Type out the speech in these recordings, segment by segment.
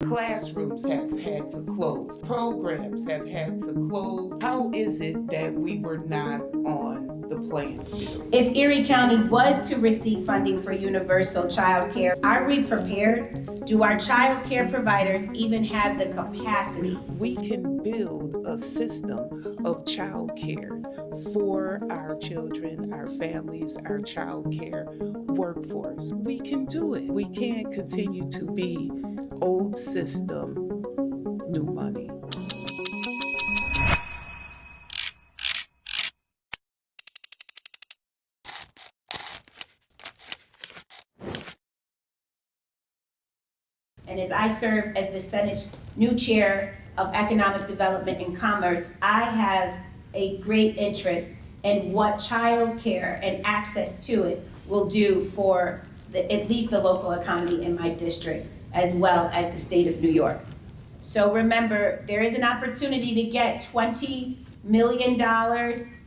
Classrooms have had to close. Programs have had to close. How is it that we were not on the playing field? If Erie County was to receive funding for universal child care, are we prepared? Do our child care providers even have the capacity? We can build a system of child care for our children, our families, our child care workforce. We can do it. We can't continue to be old system, new money. And as I serve as the Senate's new chair of Economic Development and Commerce, I have a great interest in what child care and access to it will do for at least the local economy in my district, as well as the state of New York. So remember, there is an opportunity to get $20 million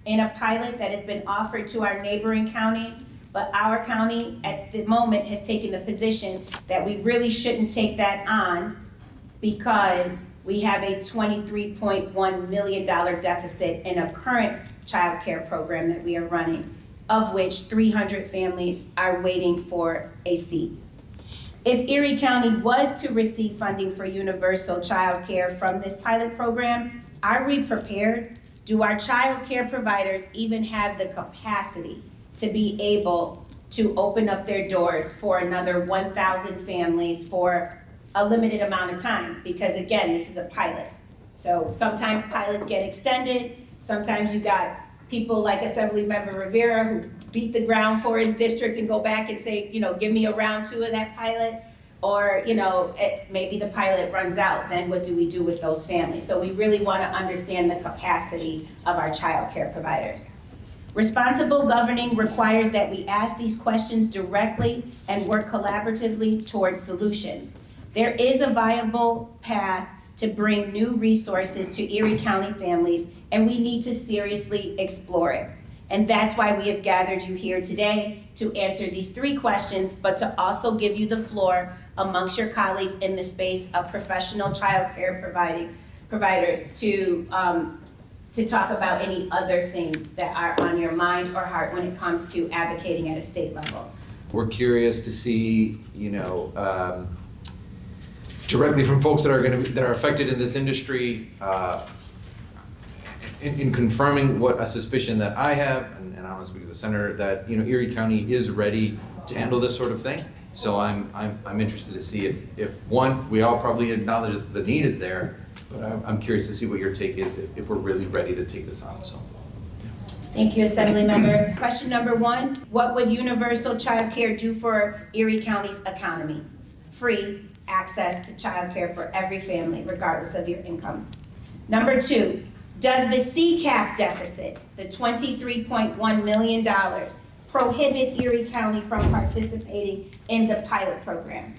in a pilot that has been offered to our neighboring counties, but our county at the moment has taken the position that we really shouldn't take that on because we have a $23.1 million deficit in a current child care program that we are running, of which 300 families are waiting for a seat. If Erie County was to receive funding for universal child care from this pilot program, are we prepared? Do our child care providers even have the capacity to be able to open up their doors for another 1,000 families for a limited amount of time? Because again, this is a pilot. So sometimes pilots get extended. Sometimes you got people like Assemblymember Rivera who beat the ground for his district and go back and say, give me a round 2 of that pilot. Or, maybe the pilot runs out, then what do we do with those families? So we really want to understand the capacity of our child care providers. Responsible governing requires that we ask these questions directly and work collaboratively towards solutions. There is a viable path to bring new resources to Erie County families, and we need to seriously explore it. And that's why we have gathered you here today to answer these 3 questions, but to also give you the floor amongst your colleagues in the space of professional child care providers to talk about any other things that are on your mind or heart when it comes to advocating at a state level. We're curious to see, directly from folks that are affected in this industry, in confirming what a suspicion that I have, and I want to speak to the senator, that Erie County is ready to handle this sort of thing. So I'm interested to see if one, we all probably acknowledge that the need is there, but I'm curious to see what your take is if we're really ready to take this on. So. Thank you, Assemblymember. Question number 1, what would universal child care do for Erie County's economy? Free access to child care for every family, regardless of your income. Number 2, does the CCAP deficit, the $23.1 million, prohibit Erie County from participating in the pilot program?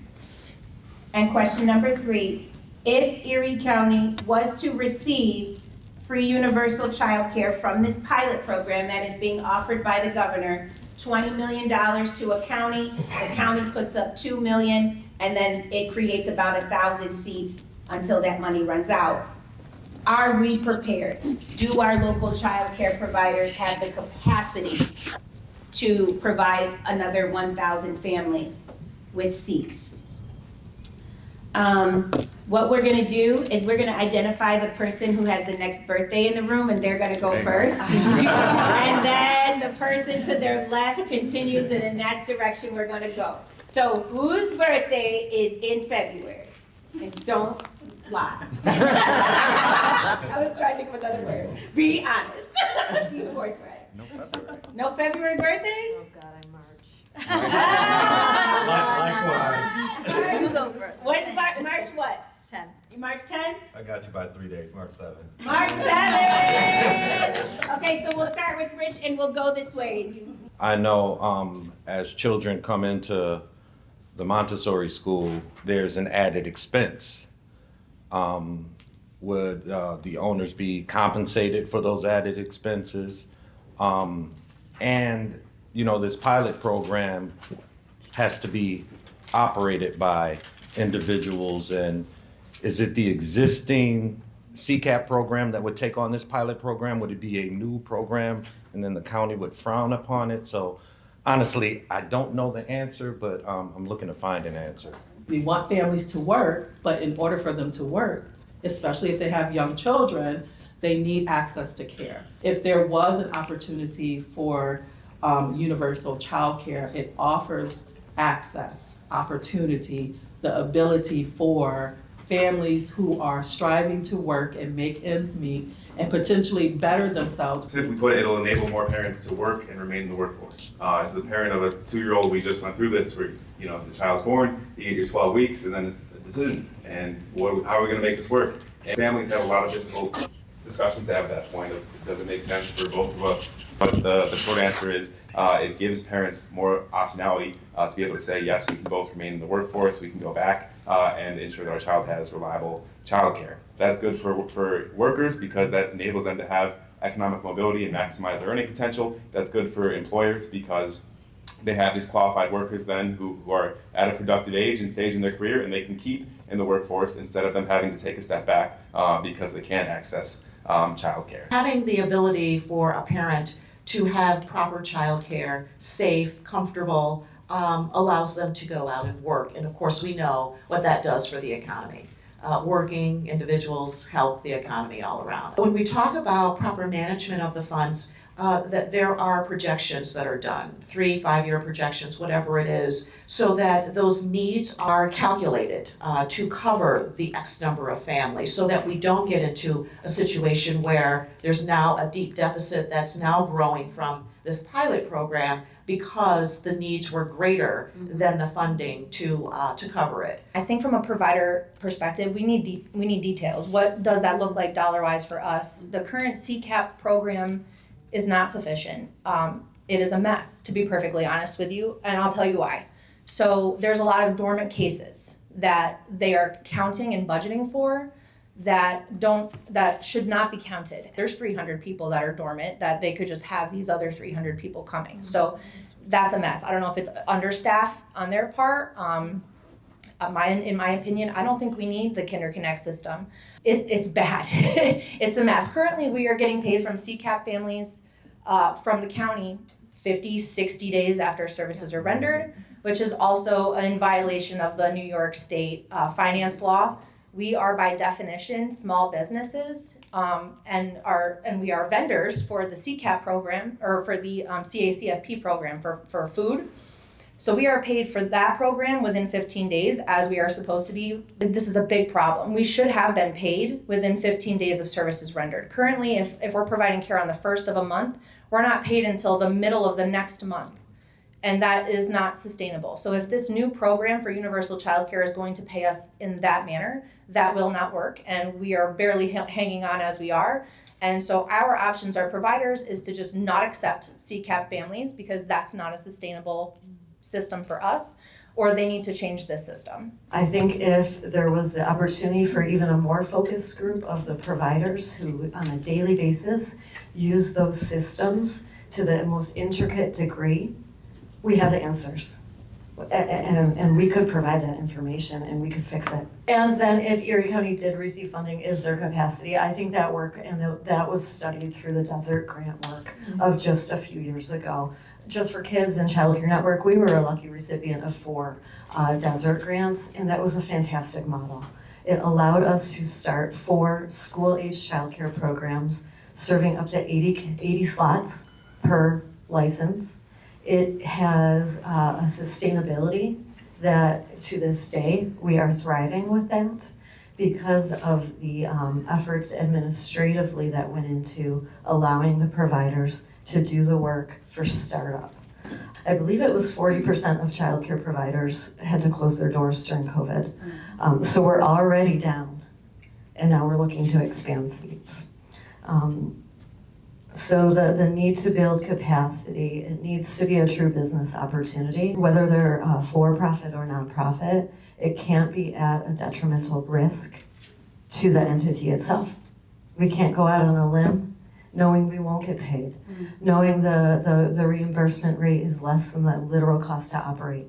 And question number 3, if Erie County was to receive free universal child care from this pilot program that is being offered by the governor, $20 million to a county, the county puts up $2 million, and then it creates about 1,000 seats until that money runs out. Are we prepared? Do our local child care providers have the capacity to provide another 1,000 families with seats? What we're gonna do is we're gonna identify the person who has the next birthday in the room, and they're gonna go first. And then the person to their left continues, and in that direction we're gonna go. So whose birthday is in February? And don't lie. I was trying to think of another word. Be honest. Be forthright. No February. No February birthdays? Oh God, I'm March. Likewise. You go first. What's March what? 10. You March 10? I got you by 3 days, March 7. March 7! Okay, so we'll start with Rich and we'll go this way. I know as children come into the Montessori school, there's an added expense. Would the owners be compensated for those added expenses? And, this pilot program has to be operated by individuals and Is it the existing CCAP program that would take on this pilot program? Would it be a new program and then the county would frown upon it? So honestly, I don't know the answer, but I'm looking to find an answer. We want families to work, but in order for them to work, especially if they have young children, they need access to care. If there was an opportunity for universal childcare, it offers access, opportunity, the ability for families who are striving to work and make ends meet and potentially better themselves. Simply put, it'll enable more parents to work and remain in the workforce. As the parent of a 2-year-old, we just went through this where, the child's born, you get your 12 weeks, and then it's a decision. And how are we gonna make this work? And families have a lot of difficult discussions to have at that point of, does it make sense for both of us? But the short answer is, it gives parents more optionality to be able to say, yes, we can both remain in the workforce, we can go back and ensure that our child has reliable childcare. That's good for workers because that enables them to have economic mobility and maximize their earning potential. That's good for employers because they have these qualified workers then who are at a productive age and stage in their career, and they can keep in the workforce instead of them having to take a step back because they can't access childcare. Having the ability for a parent to have proper childcare, safe, comfortable, allows them to go out and work. And of course, we know what that does for the economy. Working individuals help the economy all around. When we talk about proper management of the funds, that there are projections that are done, 3-5-year projections, whatever it is, so that those needs are calculated to cover the X number of families, so that we don't get into a situation where there's now a deep deficit that's now growing from this pilot program because the needs were greater than the funding to cover it. I think from a provider perspective, we need details. What does that look like dollar-wise for us? The current CCAP program is not sufficient. It is a mess, to be perfectly honest with you, and I'll tell you why. So there's a lot of dormant cases that they are counting and budgeting for that should not be counted. There's 300 people that are dormant that they could just have these other 300 people coming. So that's a mess. I don't know if it's understaffed on their part. In my opinion, I don't think we need the Kinder Connect system. It's bad. It's a mess. Currently, we are getting paid from CCAP families from the county 50, 60 days after services are rendered, which is also in violation of the New York State finance law. We are by definition small businesses, and we are vendors for the CCAP program or for the CACFP program for food. So we are paid for that program within 15 days as we are supposed to be. This is a big problem. We should have been paid within 15 days of services rendered. Currently, if we're providing care on the first of a month, we're not paid until the middle of the next month. And that is not sustainable. So if this new program for universal childcare is going to pay us in that manner, that will not work. And we are barely hanging on as we are. And so our options, our providers, is to just not accept CCAP families because that's not a sustainable system for us, or they need to change this system. I think if there was the opportunity for even a more focused group of the providers who on a daily basis use those systems to the most intricate degree, we have the answers. And we could provide that information and we could fix it. And then if Erie County did receive funding, is there capacity? I think that work, and that was studied through the Desert Grant work of just a few years ago. Just for Kids and Childcare Network, we were a lucky recipient of 4 Desert Grants, and that was a fantastic model. It allowed us to start 4 school-age childcare programs, serving up to 80 slots per license. It has a sustainability that to this day we are thriving with that because of the efforts administratively that went into allowing the providers to do the work for startup. I believe it was 40% of childcare providers had to close their doors during COVID. So we're already down, and now we're looking to expand seats. So the need to build capacity, it needs to be a true business opportunity. Whether they're for-profit or nonprofit, it can't be at a detrimental risk to the entity itself. We can't go out on a limb knowing we won't get paid, knowing the reimbursement rate is less than the literal cost to operate.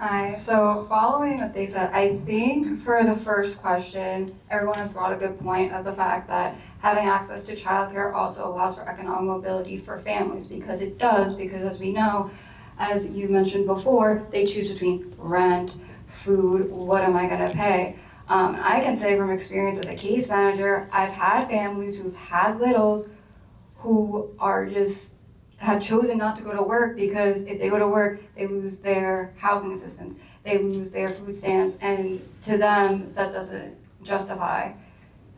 Hi, so following what they said, I think for the first question, everyone has brought a good point of the fact that having access to childcare also allows for economic mobility for families, because it does, because as we know, as you mentioned before, they choose between rent, food, what am I gonna pay? I can say from experience as a case manager, I've had families who've had littles who are just have chosen not to go to work because if they go to work, they lose their housing assistance, they lose their food stamps, and to them, that doesn't justify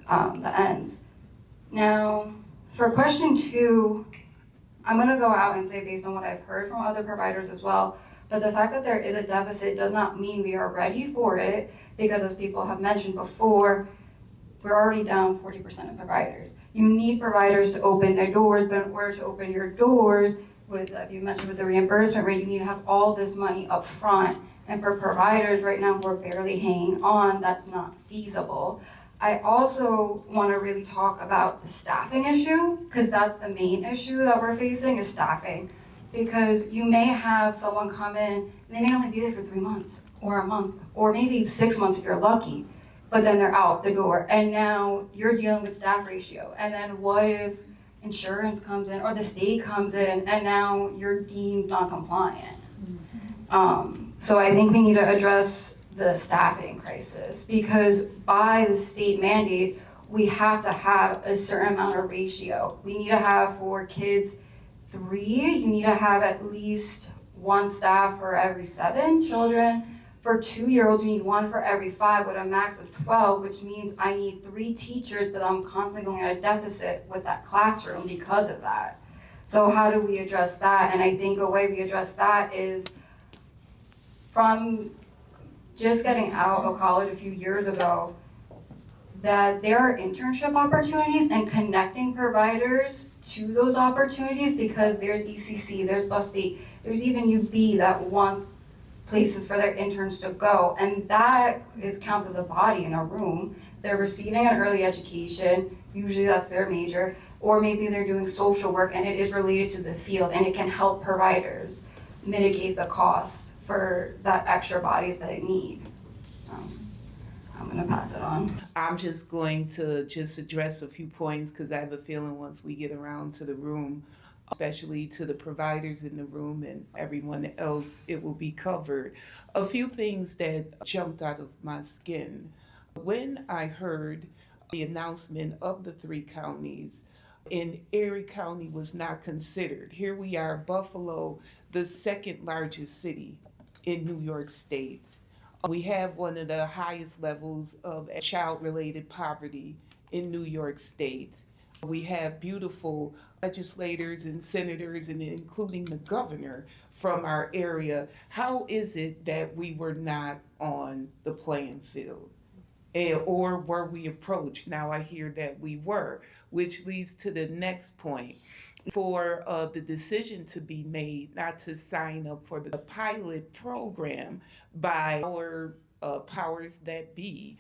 the ends. Now, for question 2, I'm gonna go out and say based on what I've heard from other providers as well, but the fact that there is a deficit does not mean we are ready for it, because as people have mentioned before, we're already down 40% of providers. You need providers to open their doors, but in order to open your doors, with, you mentioned with the reimbursement rate, you need to have all this money up front. And for providers right now, we're barely hanging on, that's not feasible. I also want to really talk about the staffing issue, because that's the main issue that we're facing is staffing. Because you may have someone come in, and they may only be there for 3 months, or a month, or maybe 6 months if you're lucky. But then they're out the door, and now you're dealing with staff ratio. And then what if insurance comes in, or the state comes in, and now you're deemed non-compliant? So I think we need to address the staffing crisis, because by the state mandates, we have to have a certain amount of ratio. We need to have, for kids 3, you need to have at least 1 staff for every 7 children. For 2-year-olds, you need 1 for every 5 with a max of 12, which means I need 3 teachers, but I'm constantly going at a deficit with that classroom because of that. So how do we address that? And I think a way we address that is from just getting out of college a few years ago, that there are internship opportunities and connecting providers to those opportunities, because there's ECC, there's Buff State, there's even UB that wants places for their interns to go, and that counts as a body in a room. They're receiving an early education, usually that's their major, or maybe they're doing social work and it is related to the field, and it can help providers mitigate the cost for that extra bodies that they need. I'm gonna pass it on. I'm just going to address a few points, because I have a feeling once we get around to the room, especially to the providers in the room and everyone else, it will be covered. A few things that jumped out of my skin. When I heard the announcement of the 3 counties, and Erie County was not considered. Here we are, Buffalo, the 2nd largest city in New York State. We have one of the highest levels of child-related poverty in New York State. We have beautiful legislators and senators, and including the governor from our area. How is it that we were not on the playing field? Or were we approached? Now I hear that we were, which leads to the next point. For the decision to be made not to sign up for the pilot program by our powers that be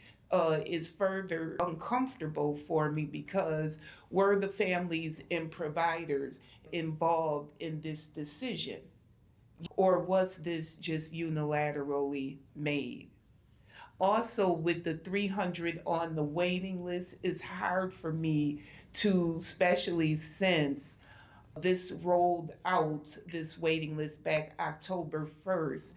is further uncomfortable for me, because were the families and providers involved in this decision? Or was this just unilaterally made? Also, with the 300 on the waiting list, it's hard for me to, especially since this rolled out, this waiting list back October 1st,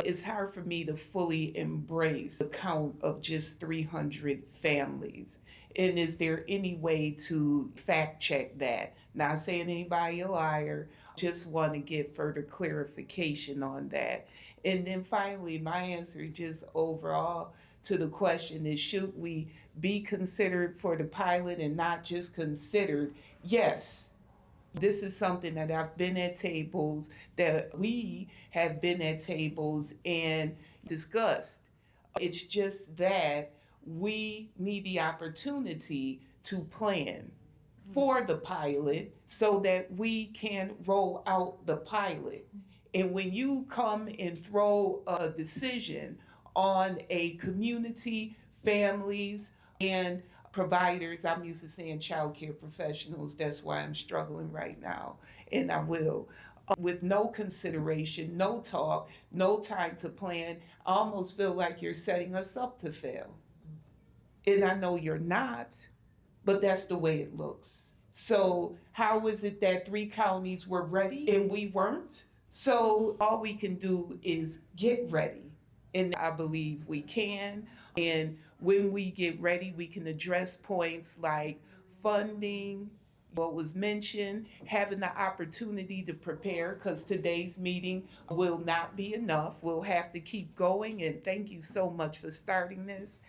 it's hard for me to fully embrace the count of just 300 families. And is there any way to fact check that? Not saying anybody a liar, just want to get further clarification on that. And then finally, my answer just overall to the question is, should we be considered for the pilot and not just considered? Yes. This is something that I've been at tables, that we have been at tables and discussed. It's just that we need the opportunity to plan for the pilot so that we can roll out the pilot. And when you come and throw a decision on a community, families, and providers, I'm used to saying childcare professionals, that's why I'm struggling right now, and I will. with no consideration, no talk, no time to plan. I almost feel like you're setting us up to fail. And I know you're not, but that's the way it looks. So how is it that 3 counties were ready and we weren't? So all we can do is get ready. And I believe we can. And when we get ready, we can address points like funding, what was mentioned, having the opportunity to prepare, because today's meeting will not be enough. We'll have to keep going, and thank you so much for starting this.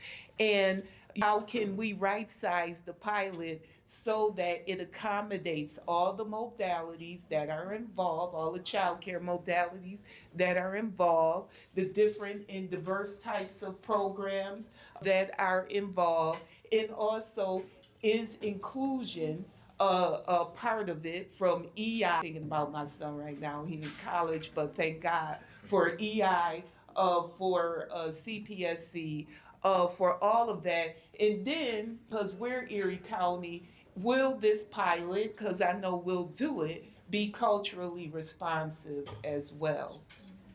And how can we right size the pilot so that it accommodates all the modalities that are involved, all the child care modalities that are involved, the different and diverse types of programs that are involved, and also is inclusion a part of it from EI. Thinking about my son right now, he's in college, but thank God for EI, for CPSC, for all of that. And then, because we're Erie County, will this pilot, because I know we'll do it, be culturally responsive as well?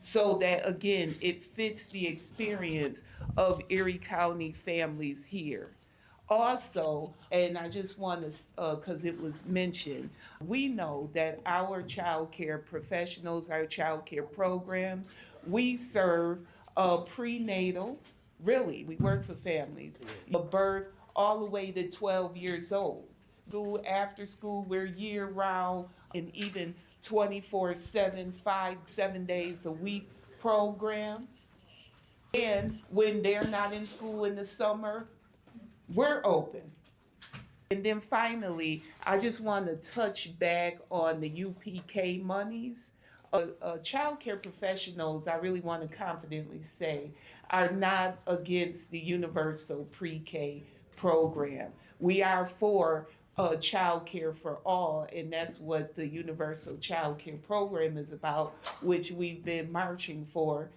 So that, again, it fits the experience of Erie County families here. Also, and I just want to, because it was mentioned, we know that our child care professionals, our child care programs, we serve prenatal, really, we work for families, birth all the way to 12 years old. School, after school, we're year round, and even 24/7, 7 days a week program. And when they're not in school in the summer, we're open. And then finally, I just want to touch back on the UPK monies. Child care professionals, I really want to confidently say, are not against the universal pre-K program. We are for child care for all, and that's what the universal child care program is about, which we've been marching for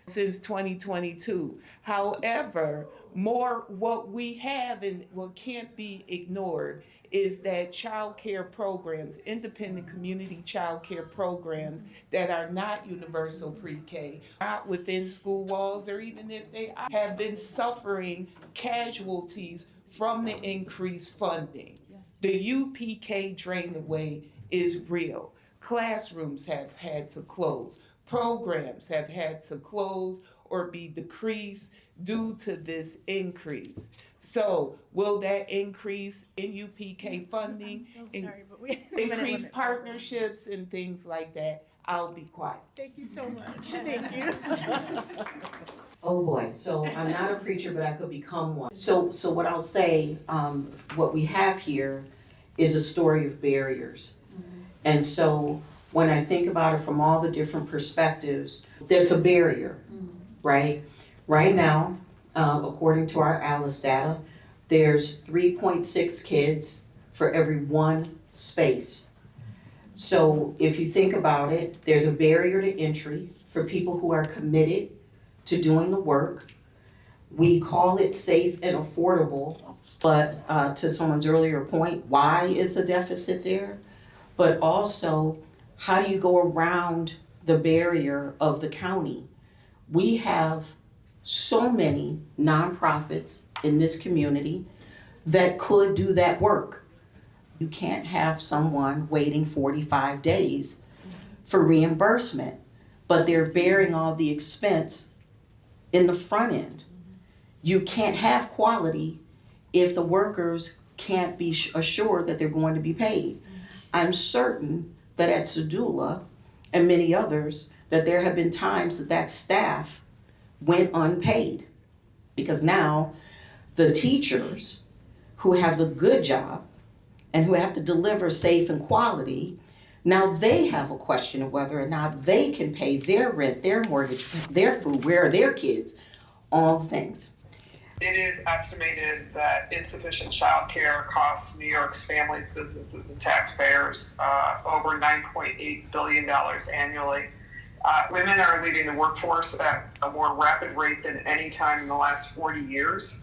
since 2022. However, what we have and what can't be ignored is that child care programs, independent community child care programs that are not universal pre-K, not within school walls, or even if they are, have been suffering casualties from the increased funding. The UPK drain away is real. Classrooms have had to close. Programs have had to close or be decreased due to this increase. So will that increase in UPK funding, increase partnerships and things like that? I'll be quiet. Thank you so much. Thank you. Oh boy, so I'm not a preacher, but I could become one. So what I'll say, what we have here is a story of barriers. And so when I think about it from all the different perspectives, there's a barrier, right? Right now, according to our ALICE data, there's 3.6 kids for every 1 space. So if you think about it, there's a barrier to entry for people who are committed to doing the work. We call it safe and affordable, but to someone's earlier point, why is the deficit there? But also, how do you go around the barrier of the county? We have so many nonprofits in this community that could do that work. You can't have someone waiting 45 days for reimbursement, but they're bearing all the expense in the front end. You can't have quality if the workers can't be assured that they're going to be paid. I'm certain that at Sedula and many others, that there have been times that staff went unpaid, because now the teachers who have the good job and who have to deliver safe and quality, now they have a question of whether or not they can pay their rent, their mortgage, their food, where are their kids, all the things. It is estimated that insufficient child care costs New York's families, businesses, and taxpayers over $9.8 billion annually. Women are leaving the workforce at a more rapid rate than any time in the last 40 years.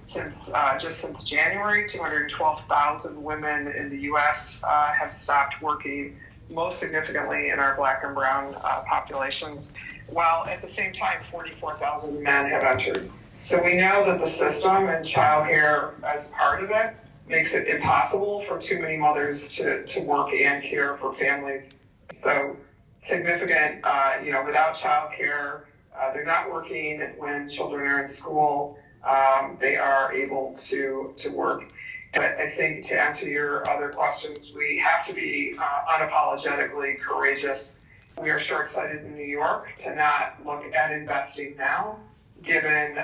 Just since January, 212,000 women in the U.S. have stopped working most significantly in our Black and brown populations, while at the same time 44,000 men have entered. So we know that the system and childcare as part of it makes it impossible for too many mothers to work and care for families. So significant, without childcare, they're not working when children are in school, they are able to work. But I think to answer your other questions, we have to be unapologetically courageous. We are short-sighted in New York to not look at investing now, given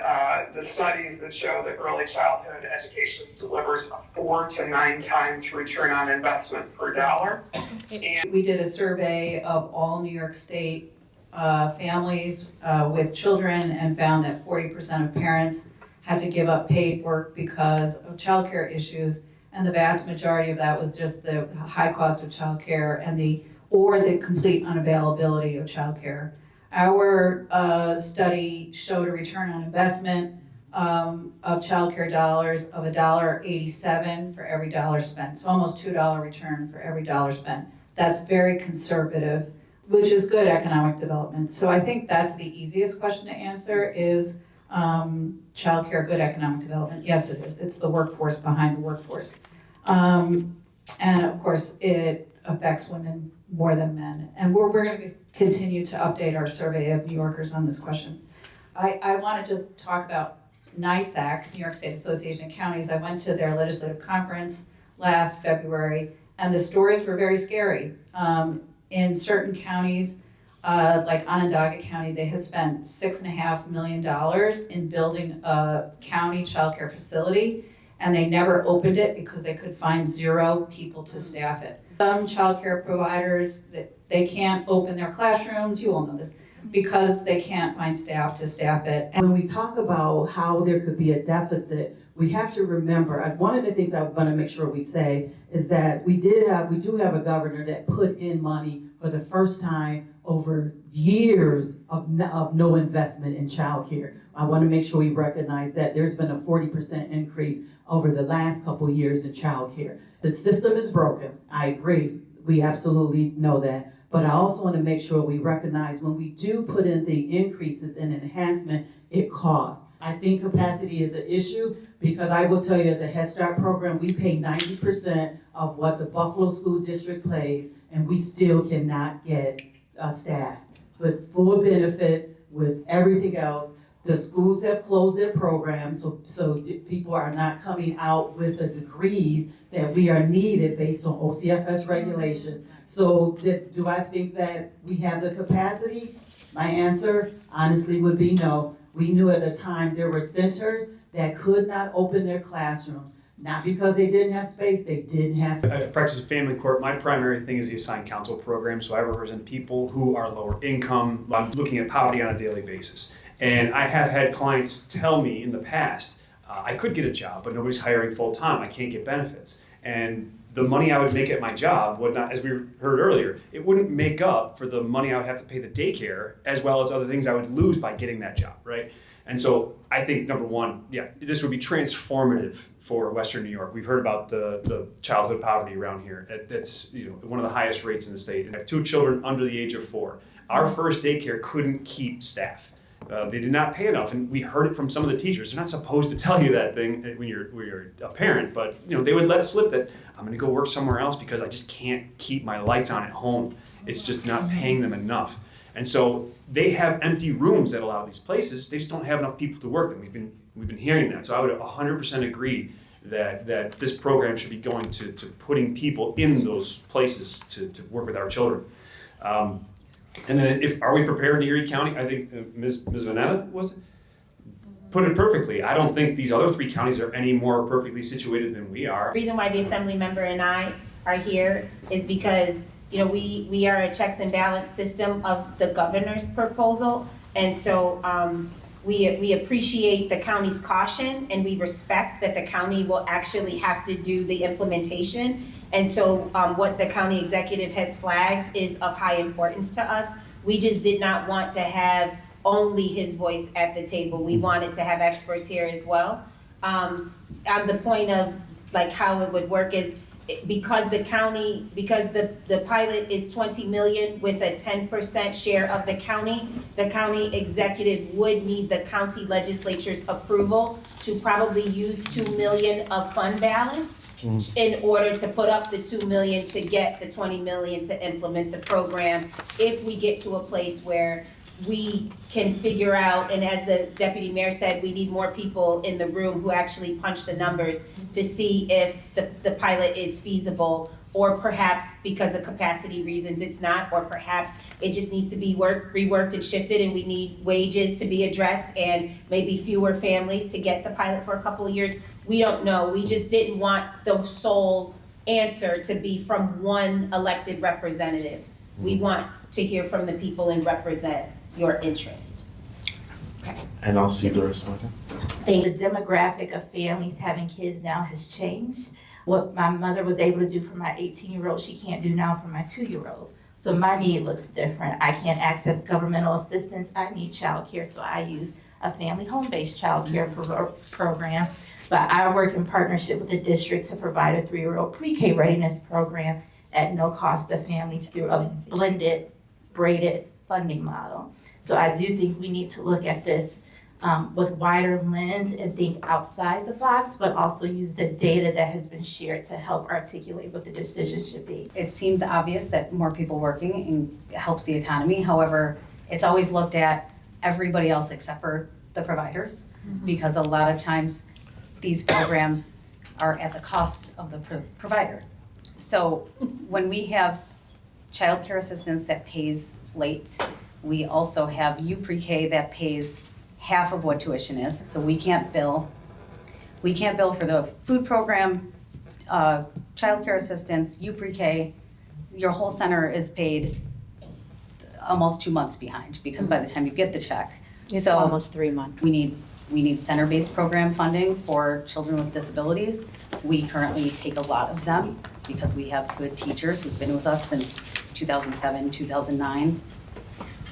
the studies that show that early childhood education delivers a 4 to 9 times return on investment per dollar. We did a survey of all New York State families with children and found that 40% of parents had to give up paid work because of childcare issues, and the vast majority of that was just the high cost of childcare and the complete unavailability of childcare. Our study showed a return on investment of childcare dollars of $1.87 for every dollar spent, so almost $2 return for every dollar spent. That's very conservative, which is good economic development. So I think that's the easiest question to answer is childcare good economic development? Yes, it is. It's the workforce behind the workforce. And of course, it affects women more than men. And we're going to continue to update our survey of New Yorkers on this question. I want to just talk about NYSAC, New York State Association of Counties. I went to their legislative conference last February, and the stories were very scary. In certain counties, like Onondaga County, they had spent $6.5 million in building a county childcare facility, and they never opened it because they could find 0 people to staff it. Some childcare providers, they can't open their classrooms, you all know this, because they can't find staff to staff it. And when we talk about how there could be a deficit, we have to remember, one of the things I want to make sure we say is that we do have a governor that put in money for the first time over years of no investment in childcare. I want to make sure we recognize that there's been a 40% increase over the last couple of years in childcare. The system is broken. I agree. We absolutely know that. But I also want to make sure we recognize when we do put in the increases in enhancement, it costs. I think capacity is an issue because I will tell you as a Head Start program, we pay 90% of what the Buffalo School District pays, and we still cannot get staff. With full benefits, with everything else, the schools have closed their programs, so people are not coming out with the degrees that we are needed based on OCFS regulation. So do I think that we have the capacity? My answer honestly would be no. We knew at the time there were centers that could not open their classrooms. Not because they didn't have space, they didn't have space. I practice in family court. My primary thing is the assigned counsel program, so I represent people who are lower income. I'm looking at poverty on a daily basis. And I have had clients tell me in the past, I could get a job, but nobody's hiring full time. I can't get benefits. And the money I would make at my job would not, as we heard earlier, it wouldn't make up for the money I would have to pay the daycare, as well as other things I would lose by getting that job, right? And so I think, number one, this would be transformative for Western New York. We've heard about the childhood poverty around here. That's one of the highest rates in the state. And I have 2 children under the age of 4. Our first daycare couldn't keep staff. They did not pay enough, and we heard it from some of the teachers. They're not supposed to tell you that thing when you're a parent, but they would let slip that I'm going to go work somewhere else because I just can't keep my lights on at home. It's just not paying them enough. And so they have empty rooms at a lot of these places. They just don't have enough people to work them. We've been hearing that. So I would 100% agree that this program should be going to putting people in those places to work with our children. And then are we prepared in Erie County? I think Ms. Vanetta put it perfectly. I don't think these other 3 counties are any more perfectly situated than we are. The reason why the assembly member and I are here is because we are a checks and balance system of the governor's proposal, and so we appreciate the county's caution, and we respect that the county will actually have to do the implementation. And so what the county executive has flagged is of high importance to us. We just did not want to have only his voice at the table. We wanted to have experts here as well. On the point of how it would work is because the pilot is 20 million with a 10% share of the county executive would need the county legislature's approval to probably use 2 million of fund balance in order to put up the 2 million to get the 20 million to implement the program. If we get to a place where we can figure out, and as the deputy mayor said, we need more people in the room who actually punch the numbers to see if the pilot is feasible, or perhaps because of capacity reasons it's not, or perhaps it just needs to be reworked and shifted and we need wages to be addressed and maybe fewer families to get the pilot for a couple of years. We don't know. We just didn't want the sole answer to be from one elected representative. We want to hear from the people and represent your interest. Okay. And I'll see the response. The demographic of families having kids now has changed. What my mother was able to do for my 18-year-old, she can't do now for my 2-year-old. So my need looks different. I can't access governmental assistance. I need childcare, so I use a family home-based childcare program. But I work in partnership with the district to provide a 3-year-old pre-K readiness program at no cost to families through a blended, braided funding model. So I do think we need to look at this with wider lens and think outside the box, but also use the data that has been shared to help articulate what the decision should be. It seems obvious that more people working helps the economy. However, it's always looked at everybody else except for the providers, because a lot of times these programs are at the cost of the provider. So when we have childcare assistance that pays late, we also have U-Pre-K that pays half of what tuition is. So we can't bill for the food program, childcare assistance, U-Pre-K. Your whole center is paid almost 2 months behind, because by the time you get the check. It's almost 3 months. We need center-based program funding for children with disabilities. We currently take a lot of them because we have good teachers who've been with us since 2007, 2009.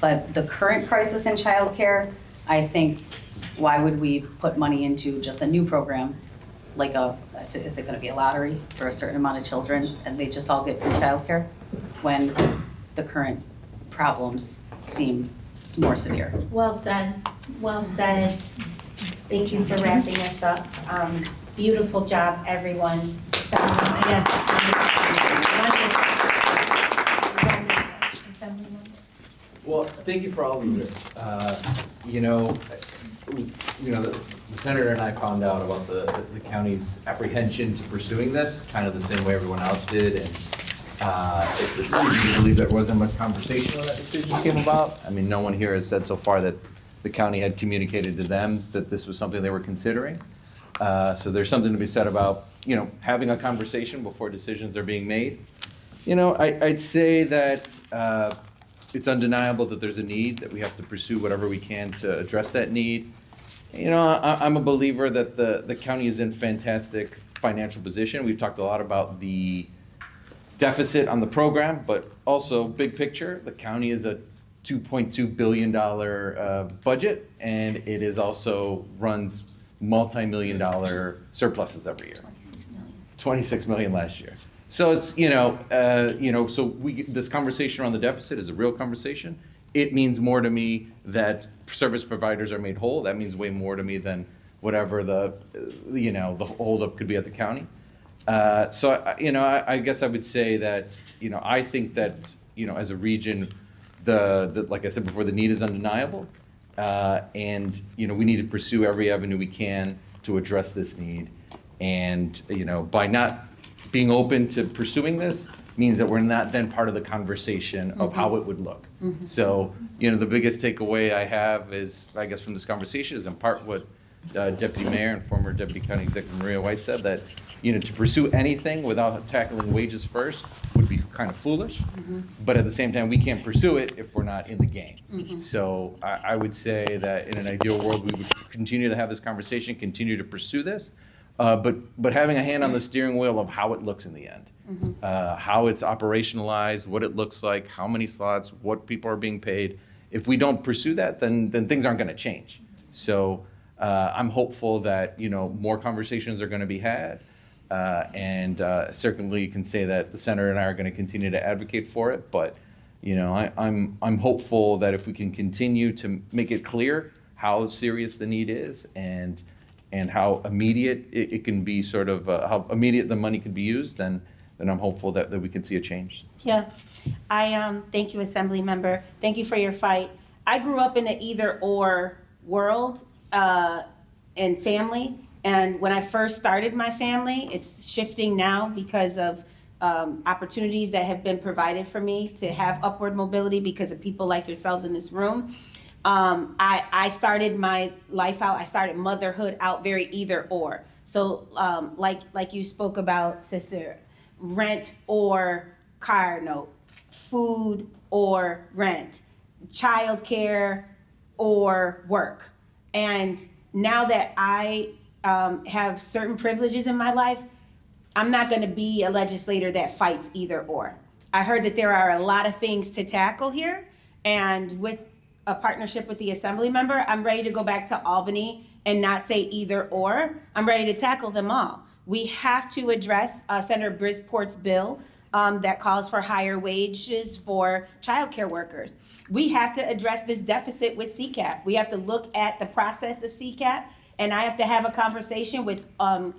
But the current crisis in childcare, I think, why would we put money into just a new program? Like is it gonna be a lottery for a certain amount of children and they just all get free childcare when the current problems seem more severe? Well said, well said. Thank you for wrapping us up. Beautiful job, everyone. So, I guess. Well, thank you for all of this. The senator and I found out about the county's apprehension to pursuing this, kind of the same way everyone else did, and it's easy to believe there wasn't much conversation when that decision came about. I mean, no one here has said so far that the county had communicated to them that this was something they were considering. So there's something to be said about, having a conversation before decisions are being made. I'd say that it's undeniable that there's a need, that we have to pursue whatever we can to address that need. I'm a believer that the county is in fantastic financial position. We've talked a lot about the deficit on the program, but also big picture, the county is a $2.2 billion budget, and it is also runs multi-million-dollar surpluses every year. 26 million last year. So it's, this conversation around the deficit is a real conversation. It means more to me that service providers are made whole. That means way more to me than whatever the holdup could be at the county. I guess I would say that, I think that, as a region, like I said before, the need is undeniable. And, we need to pursue every avenue we can to address this need. And, by not being open to pursuing this means that we're not then part of the conversation of how it would look. So, the biggest takeaway I have is, I guess, from this conversation is in part what Deputy Mayor and former Deputy County Executive Maria White said, that, to pursue anything without tackling wages first would be kind of foolish. But at the same time, we can't pursue it if we're not in the game. So I would say that in an ideal world, we would continue to have this conversation, continue to pursue this, but having a hand on the steering wheel of how it looks in the end. How it's operationalized, what it looks like, how many slots, what people are being paid. If we don't pursue that, then things aren't going to change. So I'm hopeful that more conversations are going to be had. And certainly can say that the center and I are going to continue to advocate for it. But I'm hopeful that if we can continue to make it clear how serious the need is and how immediate it can be, sort of how immediate the money can be used, then I'm hopeful that we can see a change. Yeah, I thank you, Assembly Member. Thank you for your fight. I grew up in an either-or world and family, and when I first started my family, it's shifting now because of opportunities that have been provided for me to have upward mobility because of people like yourselves in this room. I started my life out, I started motherhood out very either-or. So like you spoke about, Sister, rent or car note, food or rent, childcare or work. And now that I have certain privileges in my life, I'm not going to be a legislator that fights either or. I heard that there are a lot of things to tackle here, and with a partnership with the Assembly Member, I'm ready to go back to Albany and not say either or. I'm ready to tackle them all. We have to address Senator Brisport's bill that calls for higher wages for childcare workers. We have to address this deficit with CCAP. We have to look at the process of CCAP, and I have to have a conversation with the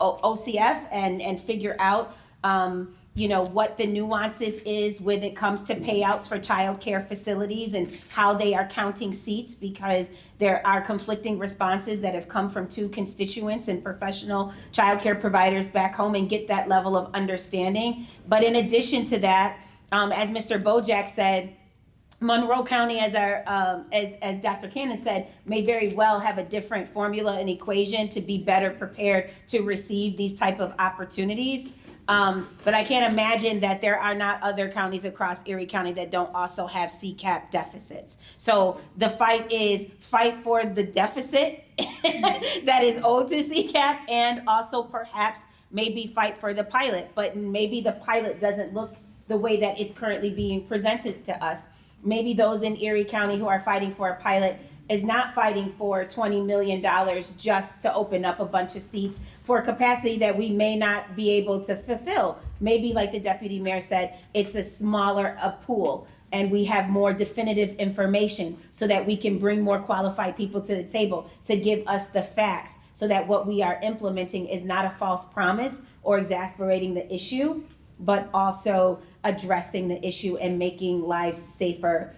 OCF and figure out what the nuances is when it comes to payouts for childcare facilities and how they are counting seats, because there are conflicting responses that have come from two constituents and professional childcare providers back home, and get that level of understanding. But in addition to that, as Mr. Bojack said, Monroe County, as Dr. Cannon said, may very well have a different formula and equation to be better prepared to receive these type of opportunities. But I can't imagine that there are not other counties across Erie County that don't also have CCAP deficits. So the fight is fight for the deficit that is owed to CCAP, and also perhaps maybe fight for the pilot. But maybe the pilot doesn't look the way that it's currently being presented to us. Maybe those in Erie County who are fighting for a pilot is not fighting for $20 million just to open up a bunch of seats for capacity that we may not be able to fulfill. Maybe, like the Deputy Mayor said, it's a smaller pool, and we have more definitive information so that we can bring more qualified people to the table to give us the facts, so that what we are implementing is not a false promise or exasperating the issue, but also addressing the issue and making lives safer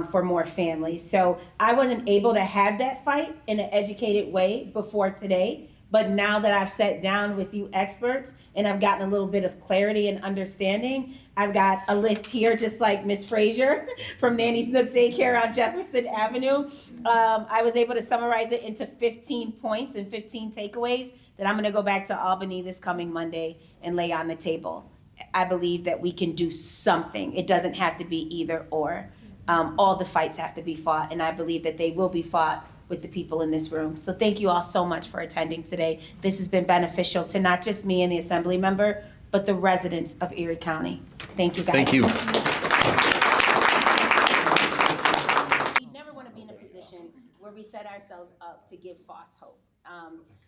for more families. So I wasn't able to have that fight in an educated way before today, but now that I've sat down with you experts and I've gotten a little bit of clarity and understanding, I've got a list here, just like Miss Frazier from Nanny's Nook Daycare on Jefferson Avenue. I was able to summarize it into 15 points and 15 takeaways that I'm gonna go back to Albany this coming Monday and lay on the table. I believe that we can do something. It doesn't have to be either or. All the fights have to be fought, and I believe that they will be fought with the people in this room. So thank you all so much for attending today. This has been beneficial to not just me and the Assembly Member, but the residents of Erie County. Thank you, guys. Thank you. We never want to be in a position where we set ourselves up to give false hope.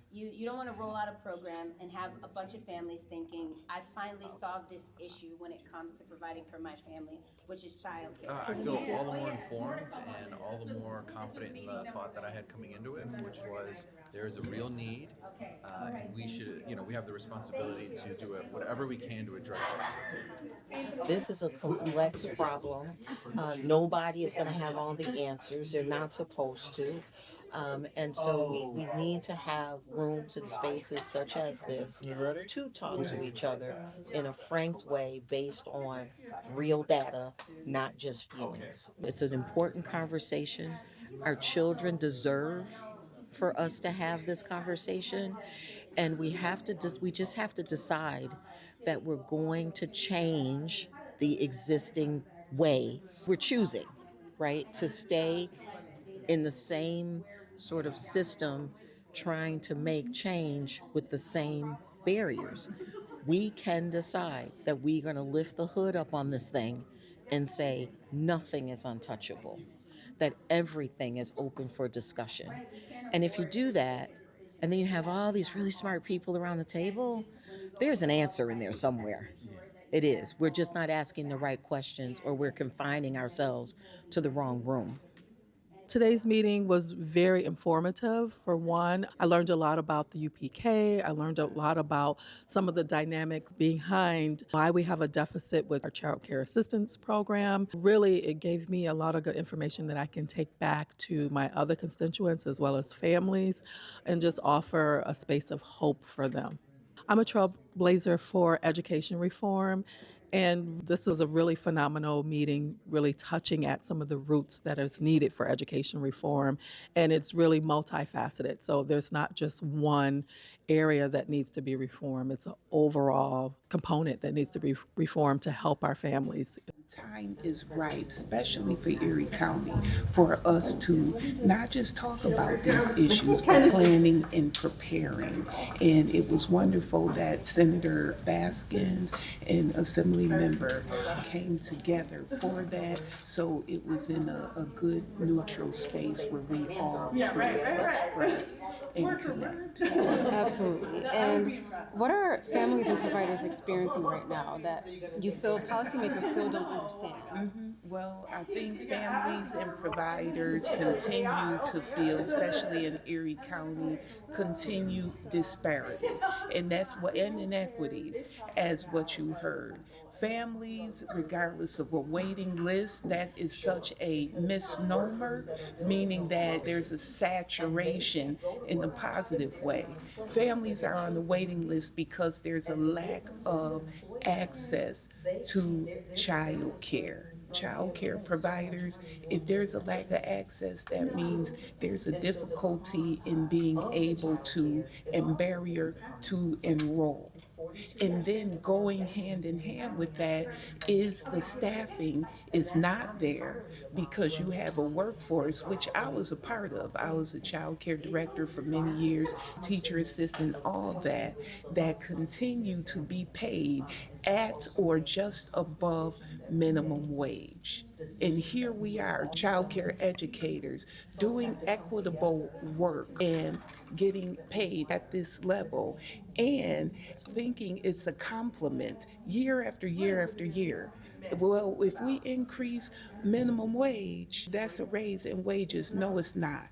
You don't want to roll out a program and have a bunch of families thinking, I finally solved this issue when it comes to providing for my family, which is childcare. I feel all the more informed and all the more confident in the thought that I had coming into it, which was there is a real need, and we should, we have the responsibility to do it, whatever we can to address it. This is a complex problem. Nobody is going to have all the answers. They're not supposed to. And so we need to have rooms and spaces such as this to talk to each other in a frank way based on real data, not just feelings. It's an important conversation. Our children deserve for us to have this conversation, and we just have to decide that we're going to change the existing way. We're choosing, right, to stay in the same sort of system, trying to make change with the same barriers. We can decide that we're going to lift the hood up on this thing and say nothing is untouchable, that everything is open for discussion. And if you do that, and then you have all these really smart people around the table, there's an answer in there somewhere. It is. We're just not asking the right questions, or we're confining ourselves to the wrong room. Today's meeting was very informative. For one, I learned a lot about the UPK. I learned a lot about some of the dynamics behind why we have a deficit with our child care assistance program. Really, it gave me a lot of good information that I can take back to my other constituents as well as families and just offer a space of hope for them. I'm a trailblazer for education reform, and this was a really phenomenal meeting, really touching at some of the roots that is needed for education reform, and it's really multifaceted. So there's not just one area that needs to be reformed. It's an overall component that needs to be reformed to help our families. Time is right, especially for Erie County, for us to not just talk about these issues, but planning and preparing. And it was wonderful that Senator Baskins and Assembly Member came together for that. So it was in a good neutral space where we all could express and connect. Absolutely. And what are families and providers experiencing right now that you feel policymakers still don't understand? Well, I think families and providers continue to feel, especially in Erie County, continued disparity. And that's what, and inequities, as what you heard. Families, regardless of a waiting list, that is such a misnomer, meaning that there's a saturation in a positive way. Families are on the waiting list because there's a lack of access to child care. Child care providers, if there's a lack of access, that means there's a difficulty in being able to, and barrier to enroll. And then going hand in hand with that is the staffing is not there because you have a workforce, which I was a part of. I was a child care director for many years, teacher assistant, all that, that continue to be paid at or just above minimum wage. And here we are, child care educators, doing equitable work and getting paid at this level and thinking it's a compliment year after year after year. Well, if we increase minimum wage, that's a raise in wages. No, it's not.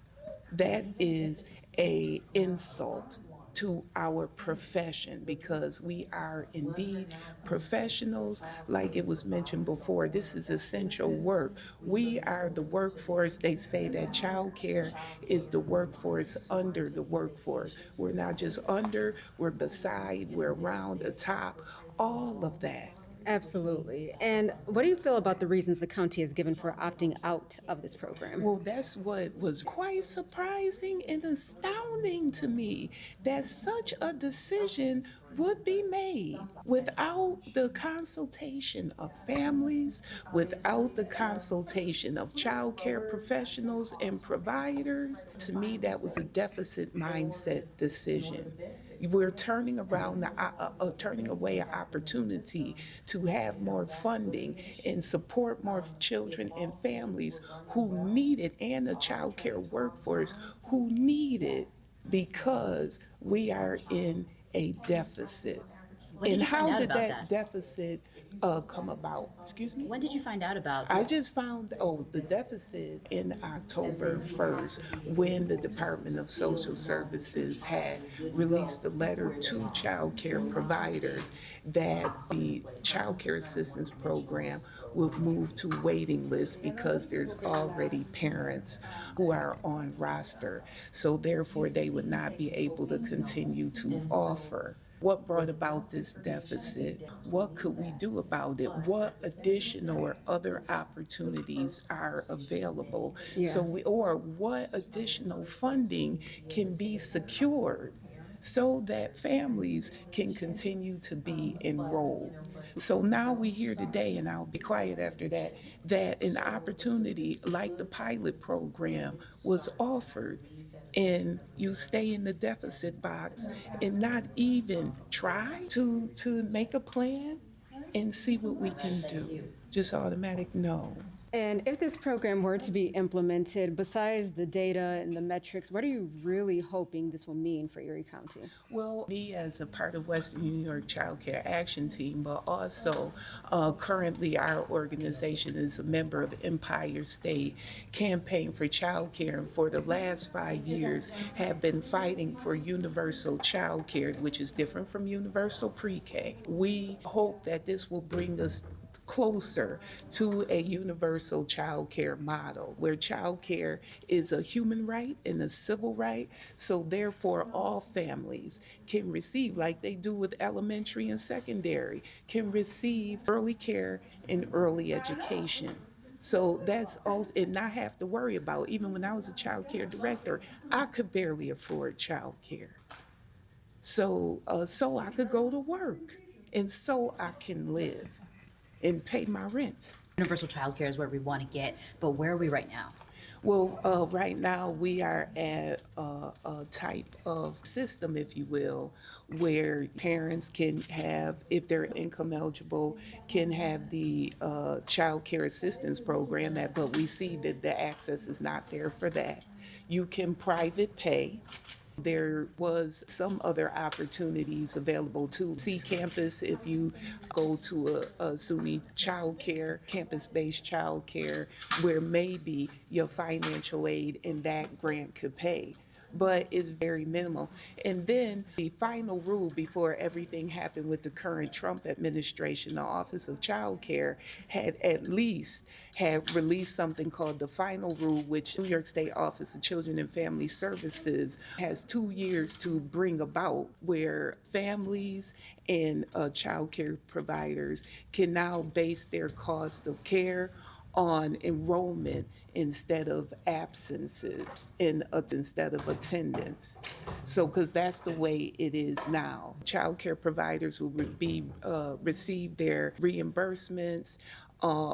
That is an insult to our profession because we are indeed professionals. Like it was mentioned before, this is essential work. We are the workforce. They say that childcare is the workforce under the workforce. We're not just under, we're beside, we're around the top, all of that. Absolutely. And what do you feel about the reasons the county has given for opting out of this program? Well, that's what was quite surprising and astounding to me, that such a decision would be made without the consultation of families, without the consultation of child care professionals and providers. To me, that was a deficit mindset decision. We're turning around, turning away an opportunity to have more funding and support more children and families who need it, and the child care workforce who need it, because we are in a deficit. And how did that deficit come about? Excuse me? When did you find out about I just found, the deficit in October 1st when the Department of Social Services had released a letter to child care providers that the child care assistance program would move to waiting lists because there's already parents who are on roster. So therefore, they would not be able to continue to offer. What brought about this deficit? What could we do about it? What additional or other opportunities are available? Yeah. Or what additional funding can be secured so that families can continue to be enrolled? So now we're here today, and I'll be quiet after that, that an opportunity like the pilot program was offered, and you stay in the deficit box and not even try to make a plan and see what we can do. Just automatic no. And if this program were to be implemented, besides the data and the metrics, what are you really hoping this will mean for Erie County? Well, me as a part of Western New York Childcare Action Team, but also currently our organization is a member of Empire State Campaign for Childcare, and for the last 5 years have been fighting for universal childcare, which is different from universal pre-K. We hope that this will bring us closer to a universal child care model where child care is a human right and a civil right. So therefore all families can receive, like they do with elementary and secondary, can receive early care and early education. So that's all, and not have to worry about, even when I was a child care director, I could barely afford child care. So I could go to work and so I can live and pay my rent. Universal child care is where we want to get, but where are we right now? Well, right now we are at a type of system, if you will, where parents can have, if they're income eligible, can have the child care assistance program, but we see that the access is not there for that. You can private pay. There was some other opportunities available to see campus if you go to a SUNY childcare, campus-based childcare, where maybe your financial aid in that grant could pay. But it's very minimal. And then the final rule before everything happened with the current Trump administration, the Office of Child Care had released something called the final rule, which New York State Office of Children and Family Services has 2 years to bring about, where families and child care providers can now base their cost of care on enrollment instead of absences and instead of attendance. So, because that's the way it is now. Child care providers will receive their reimbursements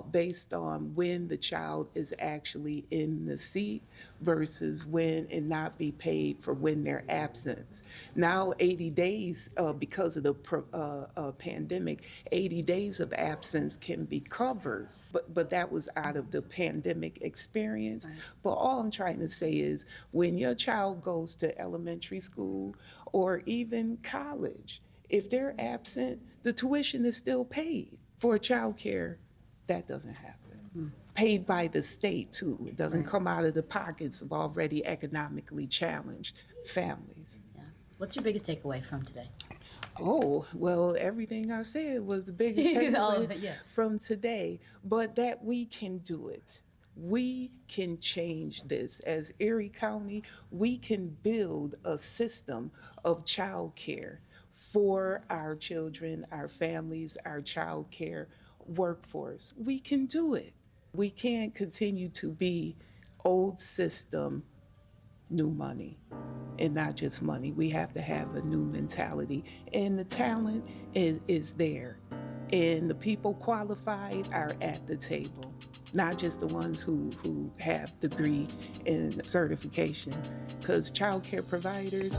based on when the child is actually in the seat versus when, and not be paid for when they're absent. Now 80 days, because of the pandemic, 80 days of absence can be covered. But that was out of the pandemic experience. Right. But all I'm trying to say is when your child goes to elementary school or even college, if they're absent, the tuition is still paid. For child care, that doesn't happen. Paid by the state too. It doesn't come out of the pockets of already economically challenged families. Yeah. What's your biggest takeaway from today? Oh, well, everything I said was the biggest takeaway from today, but that we can do it. We can change this. As Erie County, we can build a system of child care for our children, our families, our child care workforce. We can do it. We can't continue to be old system, new money. And not just money. We have to have a new mentality. And the talent is there. And the people qualified are at the table. Not just the ones who have degree and certification. Because child care providers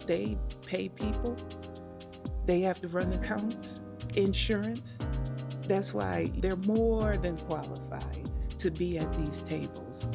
they pay people. They have to run accounts, insurance. That's why they're more than qualified to be at these tables.